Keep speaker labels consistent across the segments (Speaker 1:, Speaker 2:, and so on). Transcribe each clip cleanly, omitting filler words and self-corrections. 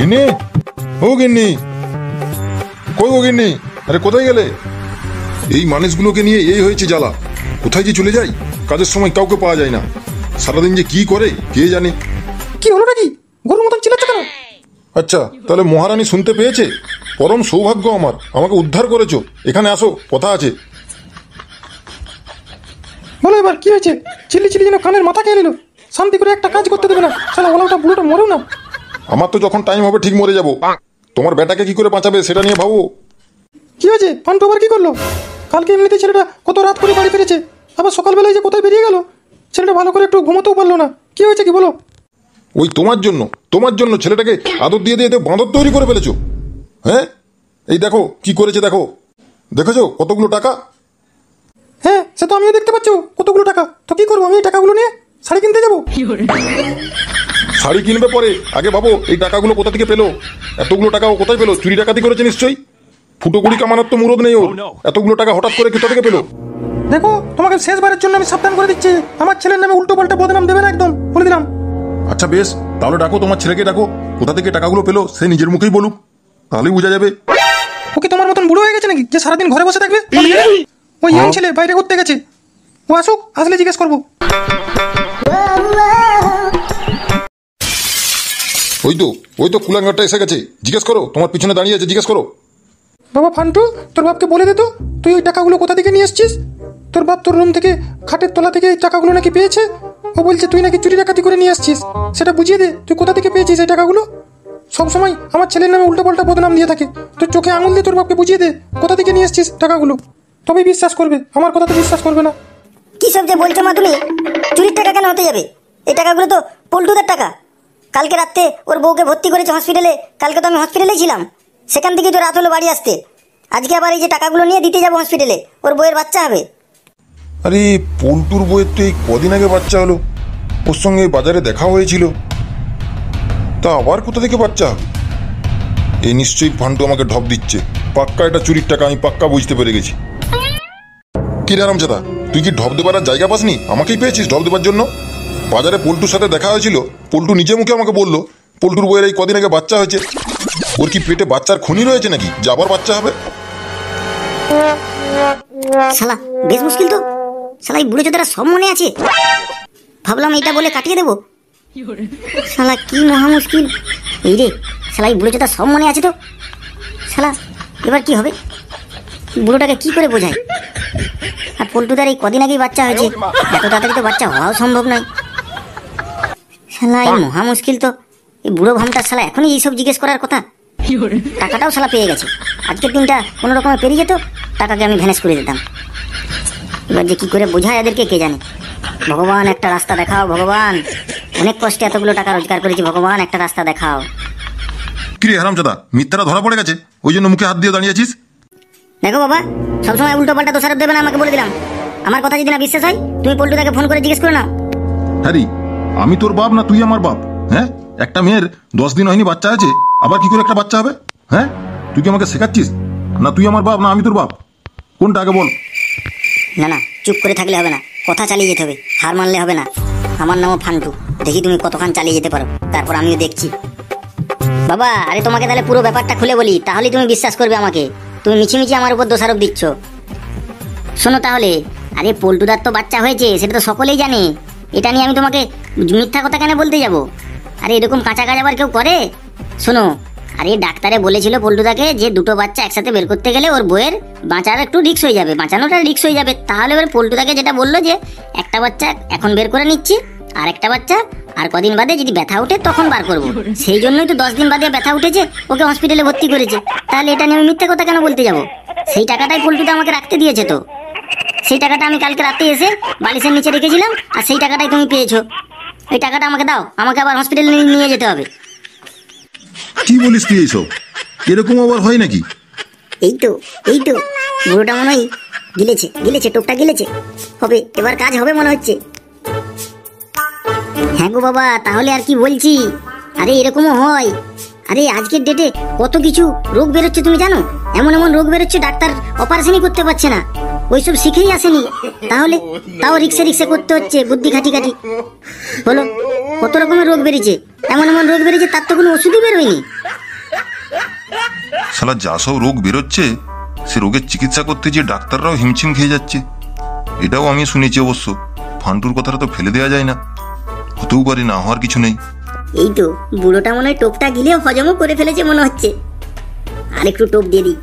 Speaker 1: গিন্নি, ও গিন্নি, কই গো গিন্নি? আরে কোথায় গেলে? এই মানুষগুলোকে নিয়ে এই হয়েছে জ্বালা। কোথায় যে চলে যাই, কাজের সময় কাউকে পাওয়া যায় না। সারাদিন যে কি করে কে জানে।
Speaker 2: কি হলো নাকি? গরুর মতন চিল্লাচ্ছ কেন?
Speaker 1: আচ্ছা, তাহলে মহারানী শুনতে পেয়েছে? পরম সৌভাগ্য আমার, আমাকে উদ্ধার করেছো। এখানে আসো, কথা আছে।
Speaker 2: বলো এবার কি হয়েছে? চিল্লি চিল্লি যেন কানের মাথা খেয়ে নিল। শান্তি করে একটা কাজ করতে দেবে না। শালা ওলাটা বুড়োটা মরেও না।
Speaker 1: আমার তো যখন টাইম হবে ঠিক মরে যাবো। তোমার বেটাকে কি করে বাঁচাবে সেটা নিয়ে ভাবো।
Speaker 2: কি হয়েছে? ফান্টু আবার কি করলো? কালকে এমনিতে ছেলেটা কত রাত করে বাড়ি ফিরেছে, আবার সকালবেলায় যে কোথায় বেরিয়ে গেল। ছেলেটা ভালো করে একটু ঘুমোতেও পারলো না। কি হয়েছে কি বলো?
Speaker 1: ওই তোমার জন্য ছেলেটাকে আদর দিয়ে দিয়ে বাঁদর তৈরি করে ফেলেছো। হ্যাঁ, এই দেখো কি করেছে, দেখো, দেখেছো কতগুলো টাকা?
Speaker 2: হ্যাঁ, সে তো আমিও দেখতে পাচ্ছি কতগুলো টাকা। তো কি করবো আমি এই টাকাগুলো নিয়ে? শাড়ি কিনতে যাবো।
Speaker 1: শাড়ি কিনবে পরে, আগে ভাবো এই টাকাগুলো কোথা থেকে পেলো। এতগুলো টাকা ও কোথায় পেলো? চুরি ডাকাতি করেছে নিশ্চয়ই। ফুটো কুড়ি কামানোর তো মুরদ নেই ওর। এতগুলো টাকা হঠাৎ করে কোথা থেকে পেলো?
Speaker 2: দেখো, তোমাকে শেষবারের জন্য আমি সাবধান করে দিচ্ছি, আমার ছেলের নামে উল্টো পাল্টা বদনাম দেবে না, একদম বলে দিলাম।
Speaker 1: আচ্ছা বেশ, তাহলে ডাকো তোমার ছেলেকে, ডাকো। কোথা থেকে টাকাগুলো পেলো সে নিজের মুখেই বলুক, তাহলেই বোঝা যাবে।
Speaker 2: ওকে তোমার মতন বুড়ো হয়ে গেছে নাকি যে সারাদিন ঘরে বসে থাকবে? ওই ইয়ং ছেলে বাইরে করতে গেছে, ও আসুক, আসলে জিজ্ঞেস করবো।
Speaker 1: ওই তো কুলাঙ্গারটা এসে গেছে। জিজ্ঞেস করো, তোমার পিছনে দাঁড়িয়ে আছে, জিজ্ঞেস করো।
Speaker 2: বাবা ফান্টু, তোর বাপকে বলে দে তো তুই ওই টাকাগুলো কোথা থেকে নিয়ে এসছিস। তোর বাপ তোর রুম থেকে, খাটের তলা থেকে এই টাকাগুলো নাকি পেয়েছে। ও বলছে তুই নাকি চুরি ডাকাতি করে নিয়ে আসছিস। সেটা বুঝিয়ে দে, তুই কোথা থেকে পেয়েছিস এই টাকাগুলো। সবসময় আমার ছেলের নামে উল্টো পাল্টা বদনাম দিয়ে থাকে। তুই চোখে আঙুল দিয়ে তোর বাপকে বুঝিয়ে দে কোথা থেকে নিয়ে এসছিস টাকাগুলো, তবেই বিশ্বাস করবে। আমার কথা তো বিশ্বাস করবে না।
Speaker 3: কি সব যে বলছো মা তুমি? চুরির টাকা কেন হতে যাবে? এই টাকাগুলো তো পল্টুদের টাকা। কালকে রাতে ওর বউকে ভর্তি করেছে হসপিটালে। কালকে তো আমি হসপিটালেই ছিলাম, সেখান থেকেই তো রাত হলো বাড়ি আসতে। আজকে আবার এই যে টাকাগুলো নিয়ে দিতে যাবো হসপিটালে, ওর বউয়ের বাচ্চা হবে।
Speaker 1: আরে পল্টুর বউয়ের তো এই কদিন আগে বাচ্চা হলো, ওর সঙ্গে বাজারে দেখা হয়েছিল। তা আবার কোথা থেকে বাচ্চা? এই নিশ্চয়ই ফান্টু আমাকে ঢপ দিচ্ছে। পাক্কা এটা চুরির টাকা, আমি পাক্কা বুঝতে পেরে গেছি। কি রে আরামজাদা, তুই কি ঢপ দেবার আর জায়গা পাসনি? আমাকেই পেয়েছিস ঢপ দেবার জন্য। বাজারে পল্টুর সাথে দেখা হয়েছিল, পল্টু নিজে মুখে আমাকে বললো পল্টুর বউয়ের এই কদিন আগে বাচ্চা হয়েছে। ওর কি পেটে বাচ্চার খনি রয়েছে নাকি যে আবার বাচ্চা হবে?
Speaker 3: শালা বেশ মুশকিল তো। শালা এই বুড়ো চোদারা সব মনে আছে। ভাবলাম এটা বলে কাটিয়ে দেবো, শালা কি মহা মুশকিল। এই রে, শালা এই বুড়ো চোদা সব মনে আছে তো। শালা এবার কি হবে? বুড়োটাকে কি করে বোঝায়? আর পল্টুদার এই কদিন আগেই বাচ্চা হয়েছে, এত তাড়াতাড়ি তো বাচ্চা হওয়াও সম্ভব নয়। শালা এই মহা মুশকিল তো। এই বুড়ো ভামটার শালা এখনই এইসব জিজ্ঞেস করার কথা। টাকাটাও শালা পেয়ে গেছে। আজকের দিনটা কোনো রকমে পেরিয়ে যেত, টাকাকে আমি ভ্যানেস করে দিতাম। এবার যে কি করে বোঝায় এদেরকে কে জানে। ভগবান একটা রাস্তা দেখাও ভগবান, অনেক কষ্টে এতগুলো টাকা রোজগার করেছি, ভগবান একটা রাস্তা দেখাও।
Speaker 1: কি রে হারামজাদা, মিথ্যাটা ধরা পড়ে গেছে, ওই জন্য মুখে হাত দিয়ে দাঁড়িয়ে আছিস?
Speaker 3: দেখো বাবা, সবসময় উল্টো পাল্টা দোষারোপ দেবে না, আমাকে বলে দিলাম। আমার কথা যদি না বিশ্বাস হয় তুমি পল্টুদাকে ফোন করে জিজ্ঞেস করে নাও।
Speaker 1: হ্যাঁ রে, আমি তোর বাপ না তুই আমার বাপ? হ্যাঁ, একটা মেয়ের 10 দিন হয়নি বাচ্চা আছে, আবার কি করে একটা বাচ্চা হবে? হ্যাঁ, তুই কি আমাকে শেখাচ্ছিস? না তুই আমার বাপ না আমি তোর বাপ, কোনটা আগে বল?
Speaker 3: না না, চুপ করে থাকলে হবে না, কথা চালিয়ে যেতে হবে, হার মানলে হবে না। আমার নামও ফান্টু, দেখি তুমি কতক্ষণ চালিয়ে যেতে পারো, তারপর আমিও দেখছি। বাবা, আরে তোমাকে তাহলে পুরো ব্যাপারটা খুলে বলি, তাহলেই তুমি বিশ্বাস করবে আমাকে। তুমি মিছিমিছি আমার উপর দোষারোপ দিচ্ছ। শোনো তাহলে, আরে পল্টুদার তো বাচ্চা হয়েছে, সেটা তো সকলেই জানে। এটা নিয়ে আমি তোমাকে মিথ্যা কথা কেন বলতে যাব? আরে এরকম কাঁচা কাজ আবার কেউ করে? শোনো, আরে ডাক্তারে বলেছিল পল্টুদাকে যে দুটো বাচ্চা একসাথে বের করতে গেলে ওর বউয়ের বাঁচার একটু রিস্ক হয়ে যাবে, বাঁচানোটা রিস্ক হয়ে যাবে। তাহলে এবার পল্টুদাকে যেটা বললো যে একটা বাচ্চা এখন বের করে নিচ্ছি, আর একটা বাচ্চা আর কদিন বাদে যদি ব্যথা উঠে তখন বার করবো। সেই জন্যই তো 10 দিন বাদে ব্যথা উঠেছে, ওকে হসপিটালে ভর্তি করেছে। তাহলে এটা নিয়ে আমি মিথ্যা কথা কেন বলতে যাব? সেই টাকাটাই পল্টুদা আমাকে রাখতে দিয়েছে তো। সেই টাকাটা আমি কালকে রাতে এসে বালিশের নিচে রেখেছিলাম, আর সেই টাকাটাই তুমি পেয়েছো। এই টাকাটা আমাকে দাও, আমাকে আবার হসপিটালে নিয়ে যেতে হবে।
Speaker 1: কি বলিস তুই এইসব? এরকম আবার হয় নাকি?
Speaker 3: এই তো বুড়োটা মনে হয় গিলেছে টোপটা গিলেছে। হবে, এবার কাজ হবে মনে হচ্ছে। হ্যাঁ গো বাবা, তাহলে আর কি বলছি। আরে এরকমও হয়। আরে আজকের ডেটে কত কিছু রোগ বেরোচ্ছে তুমি জানো? এমন এমন রোগ বেরোচ্ছে ডাক্তার অপারেশনই করতে পারছে না। ওইসব শিখেই আসেনি, তাহলে তাও রিক্সে রিক্সে করতে হচ্ছে বুদ্ধি খাটি খাটি। বলো কত রকমের রোগ বেরিয়েছে, এমন এমন রোগ বেরিয়েছে তার তো কোনো ওষুধই বেরোয়নি।
Speaker 1: শালা যা সব রোগ বেরোচ্ছে, সে রোগের চিকিৎসা করতে যে ডাক্তাররাও হিমছিম খেয়ে যাচ্ছে, এটাও আমি শুনেছি অবশ্য। ফান্টুর কথাটা তো ফেলে দেওয়া যায় না, হতেও পারে, না হওয়ার কিছু নেই।
Speaker 3: এই তো বুড়োটা মনে হয় টোপটা গিলে হজমও করে ফেলেছে মনে হচ্ছে। আর একটু টোপ দিয়ে দিই,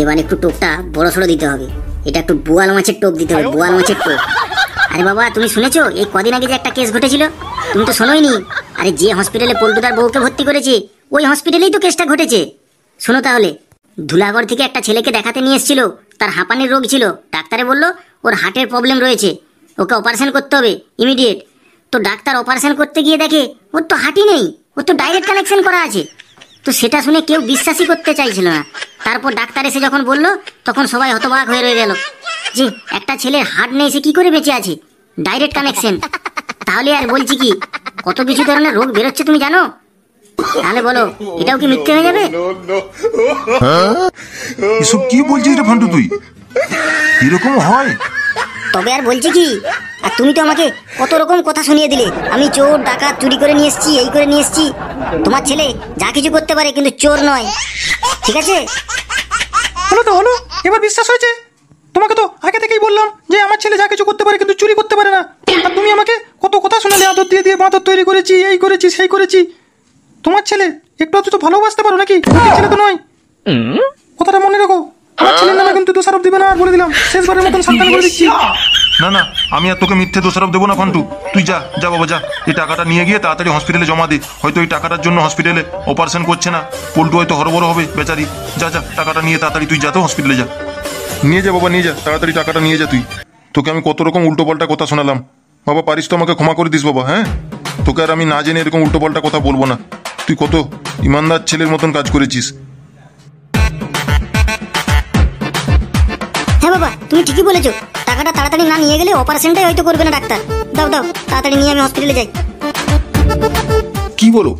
Speaker 3: এবার একটু টোপটা বড় সড়ো দিতে হবে। এটা একটু বোয়াল মাছের টোপ দিতে হবে, বোয়াল মাছের টোপ। আরে বাবা তুমি শুনেছো এই কদিন আগে যে একটা কেস ঘটেছিল? তুমি তো শোনোইনি? আরে যে হসপিটালে পল্টুদার বউকে ভর্তি করেছে ওই হসপিটালেই তো কেসটা ঘটেছে। শোনো তাহলে, ধুলাগড় থেকে একটা ছেলেকে দেখাতে নিয়ে এসেছিল, তার হাঁপানির রোগ ছিল। ডাক্তারে বলল ওর হার্টের প্রবলেম রয়েছে, ওকে অপারেশন করতে হবে ইমিডিয়েট। তো ডাক্তার অপারেশন করতে গিয়ে দেখে ওর তো হার্টই নেই, ওর তো ডাইরেক্ট কানেকশন করা আছে। তো সেটা শুনে কেউ বিশ্বাসই করতে চাইছিল না। তারপর ডাক্তার এসে যখন বলল তখন সবাই হতবাক হয়ে রয়ে গেল যে একটা ছেলের হার্ট নেই, সে কি করে বেঁচে আছে, ডাইরেক্ট কানেকশন। তাহলে আর বলছি কি, কত কিছু ধরনের রোগ বেরোচ্ছে তুমি জানো? তাহলে বলো এটাও কি মিথ্যে হয়ে যাবে?
Speaker 1: এসব কি বলছিস রে ফান্টু তুই? এরকম হয়?
Speaker 3: তবে আর বলছি কি, আর তুমি তো আমাকে কত রকম কথা শুনিয়ে দিলে, আমি চোর ডাকাত চুরি করে নিয়ে এসেছি, এই করে নিয়ে এসেছি। তোমার ছেলে যা কিছু করতে পারে কিন্তু চোর নয়, ঠিক আছে?
Speaker 2: হলো তো হলো, এবার বিশ্বাস হয়েছে? তোমাকে তো আগে থেকেই বললাম যে আমার ছেলে যা কিছু করতে পারে কিন্তু চুরি করতে পারে না। আর তুমি আমাকে কত কথা শোনালে, আদর দিয়ে দিয়ে বাঁদর তৈরি করেছি, এই করেছি সেই করেছি। তোমার ছেলে একটু তো ভালোবাসতে পারো নাকি? তোমার ছেলে তো নয়, কথাটা মনে রাখো। আমার ছেলের নামে কিন্তু দোষারোপ দিবে না, আর বলে দিলাম, শেষবারের মতন সাবধান করে দিচ্ছি।
Speaker 1: না না, আমি আর তোকে মিথ্যে দোষারোপ দেবো না ফান্টু। তুই যা যা বাবা যা, এই টাকাটা নিয়ে গিয়ে তাড়াতাড়ি হসপিটালে জমা দে। হয়তো এই টাকাটার জন্য হসপিটালে অপারেশন করছে না, পল্টু হয়তো হরবড় হবে বেচারি। যা যা, টাকাটা নিয়ে তাড়াতাড়ি তুই যা তো হসপিটালে যা। নিয়ে যা বাবা, নিয়ে যা তাড়াতাড়ি, টাকাটা নিয়ে যা তুই। তোকে আমি কত রকম উল্টোপাল্টা কথা শোনালাম বাবা, পারিস তো আমাকে ক্ষমা করে দিস বাবা। হ্যাঁ, তোকে আর আমি না জেনে এরকম উল্টোপাল্টা কথা বলবো না। তুই কত ইমানদার ছেলের মতন কাজ করেছিস।
Speaker 3: হ্যাঁ বাবা তুমি ঠিকই বলেছো, টাকাটা তাড়াতাড়ি না নিয়ে গেলে অপারেশনটাই হয়তো করবে না ডাক্তার। দাও দাও তাড়াতাড়ি নিয়ে আমি হসপিটালে যাই।
Speaker 1: কি বলো,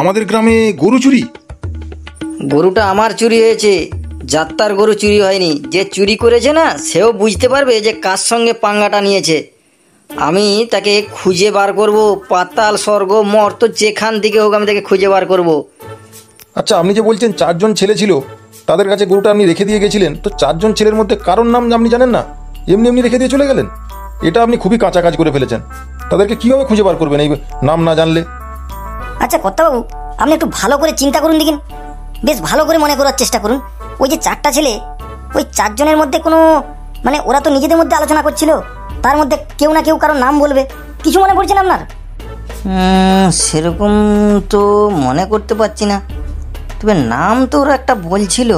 Speaker 1: আমাদের গ্রামে গরু চুরি?
Speaker 4: গরুটা আমার চুরি হয়েছে, যাত্রার গরু চুরি হয়নি। যে চুরি করেছে না সেও বুঝতে পারবে যে কার সঙ্গে পাঙ্গাটা নিয়েছে। আমি তাকে খুঁজে বার করব, পাতাল স্বর্গ মর্ত যেখান থেকে হোক আমি তাকে খুঁজে বার করব।
Speaker 5: আচ্ছা, আপনি যে বলছেন 4 জন ছেলে ছিল, তাদের কাছে গরুটা আপনি রেখে দিয়ে গেছিলেন, তো 4 জন ছেলের মধ্যে কারোর নাম আপনি জানেন না? এমনি এমনি রেখে দিয়ে চলে গেলেন? এটা আপনি খুবই কাঁচা কাজ করে ফেলেছেন। তাদেরকে কিভাবে খুঁজে বার করবেন এই নাম না জানলে?
Speaker 3: আচ্ছা কর্তাবাবু, আপনি একটু ভালো করে চিন্তা করুন দেখিন, বেশ ভালো করে মনে করার চেষ্টা করুন। ওই যে 4টা ছেলে, ওই 4 জনের মধ্যে কোনো মানে ওরা তো নিজেদের মধ্যে আলোচনা করছিল, তার মধ্যে কেউ না কেউ কারোর নাম বলবে। কিছু মনে পড়ছে না আপনার?
Speaker 4: সেরকম তো মনে করতে পারছি না, তবে নাম তো ওরা একটা বলছিল।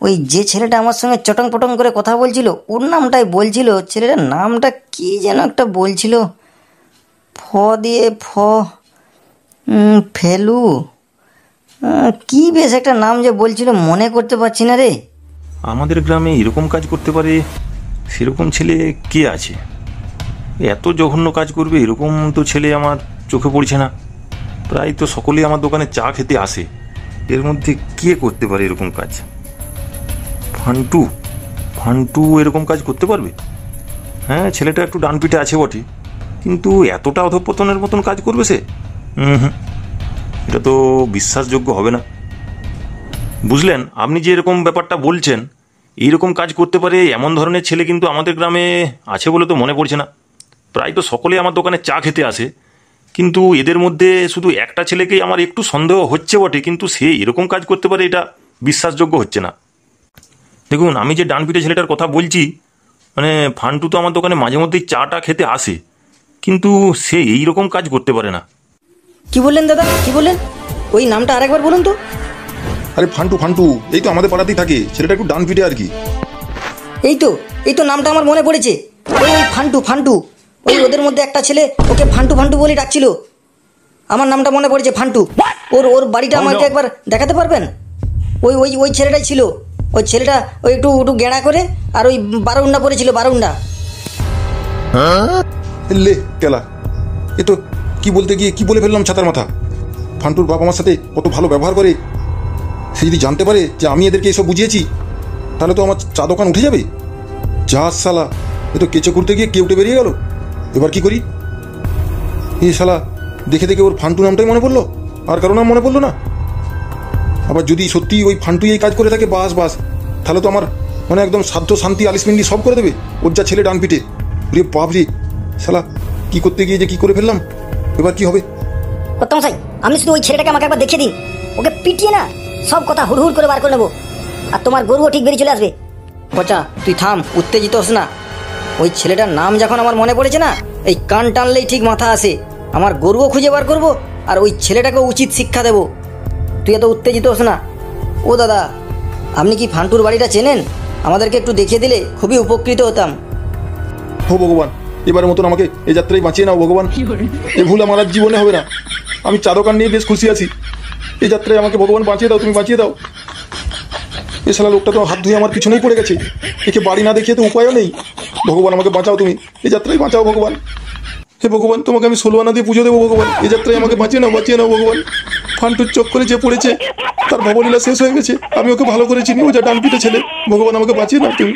Speaker 4: ওই যে ছেলেটা আমার সঙ্গে চটং পটং করে কথা বলছিল ওর নামটাই বলছিল। ছেলেটার নামটা কি যেন একটা বলছিল, ফ দিয়ে ফেলু, কি বেশ একটা নাম যে বলছিল, মনে করতে পারছি না রে।
Speaker 6: আমাদের গ্রামে এরকম কাজ করতে পারে সেরকম ছেলে কে আছে? এত জঘন্য কাজ করবে এরকম তো ছেলে আমার চোখে পড়ছে না। প্রায় তো সকলেই আমার দোকানে চা খেতে আসে, এর মধ্যে কে করতে পারে এরকম কাজ? ফান্টু ফান্টু এরকম কাজ করতে পারবে? হ্যাঁ, ছেলেটা একটু ডানপিটে আছে বটে, কিন্তু এতটা অধঃপতনের মতন কাজ করবে সে? এটা তো বিশ্বাসযোগ্য হবে না। বুঝলেন, আপনি যে এরকম ব্যাপারটা বলছেন, এইরকম কাজ করতে পারে এমন ধরনের ছেলে কিন্তু আমাদের গ্রামে আছে বলে তো মনে পড়ছে না। প্রায় তো সকলেই আমার দোকানে চা খেতে আসে, কিন্তু এদের মধ্যে শুধু একটা ছেলেকেই আমার একটু সন্দেহ হচ্ছে বটে, কিন্তু সে এরকম কাজ করতে পারে এটা বিশ্বাসযোগ্য হচ্ছে না। দেখুন, আমি যে ডানপিটে ছেলেটার কথা বলছি, মানে ফান্টু তো আমার দোকানে মাঝে মধ্যেই চাটা খেতে আসে, কিন্তু সে এইরকম কাজ করতে পারে না।
Speaker 4: কি বললেন দাদা, কি বললেন? ওই নামটা আরেকবার বলুন তো।
Speaker 5: আরে ফান্টু ফান্টু, এই তো আমাদের পাড়াতেই থাকে, ছেলেটা একটু ডান পিটে আর কি।
Speaker 4: এই তো নামটা আমার মনে পড়েছে। ওই ফান্টু, ওই ওদের মধ্যে একটা ছেলে ওকে ফান্টু বলে ডাকছিল। আমার নামটা মনে পড়েছে, ফান্টু। ওর বাড়িটা আমাকে একবার দেখাতে পারবেন? ওই ওই ওই ছেলেটাই ছিল। ওই ছেলেটা ওই একটু গেঁড়া করে আর ওই বারুন্ডা পড়েছিল, বারুন্ডা।
Speaker 5: লে তেলা, এ তো কি বলতে গিয়ে কি বলে ফেললাম ছাতার মাথা। ফান্টুর বাবা আমার সাথে কত ভালো ব্যবহার করে, সে যদি জানতে পারে যে আমি এদেরকে এসব বুঝিয়েছি,
Speaker 1: তাহলে তো আমার চা দোকান উঠে যাবে। যা শালা, এ তো কেঁচো করতে গিয়ে কেউটে বেরিয়ে গেল। এবার কি করি? এই শালা দেখে দেখে ওর ফান্টু নামটাই মনে পড়লো, আর কারো নাম মনে পড়লো না। আবার যদি সত্যি ওই ফান্টুই এই কাজ করে থাকে, বাস বাস, তাহলে তো আমার মানে একদম সাধ্য শান্তি আলিসমিন্দি সব করে দেবে ওর যা ছেলে ডান পিঠে। রে বাপরে, শালা কি করতে গিয়ে যে কি করে ফেললাম, এবার কি হবে?
Speaker 3: কর্তামশাই, আপনি শুধু ওই ছেলেটাকে আমাকে একবার দেখিয়ে দিন, ওকে পিটিয়ে না সব কথা হুড় করে বার করে নেবো, আর তোমার গরুও ঠিক বেরিয়ে চলে আসবে।
Speaker 4: পচা তুই থাম, উত্তেজিত হোস না। ওই ছেলেটার নাম যখন আমার মনে পড়েছে না, এই কান টানলেই ঠিক মাথা আসে। আমার গরুও খুঁজে বার করবো, আর ওই ছেলেটাকেও উচিত শিক্ষা দেবো। তুই এত উত্তেজিত হোস না। ও দাদা, আপনি কি ফান্টুর বাড়িটা চেনেন? আমাদেরকে একটু দেখিয়ে দিলে খুবই উপকৃত হতাম।
Speaker 1: হো ভগবান, এবারের মতন আমাকে এই যাত্রায় বাঁচিয়ে নাও ভগবান। এ ভুল আমার আর জীবনে হবে না। আমি চা দোকান নিয়ে বেশ খুশি আছি। এই যাত্রায় আমাকে ভগবান বাঁচিয়ে দাও, তুমি বাঁচিয়ে দাও। এ শালা লোকটা তো হাত ধুয়ে আমার পিছনেই পড়ে গেছে, একে বাড়ি না দেখিয়ে তো উপায়ও নেই। ভগবান আমাকে বাঁচাও, তুমি এই যাত্রায় বাঁচাও ভগবান। হে ভগবান, তোমাকে আমি 16 আনা দিয়ে পুজো দেবো ভগবান। এই যাত্রায় আমাকে বাঁচিয়ে নাও ভগবান। ফান্টুর চোখ করে যে পড়েছে তার ভবলীলা শেষ হয়ে গেছে। আমি ওকে ভালো করে চিনি, ও যা ডান পিঠে ছেলে। ভগবান আমাকে বাঁচিয়ে নাও তুমি।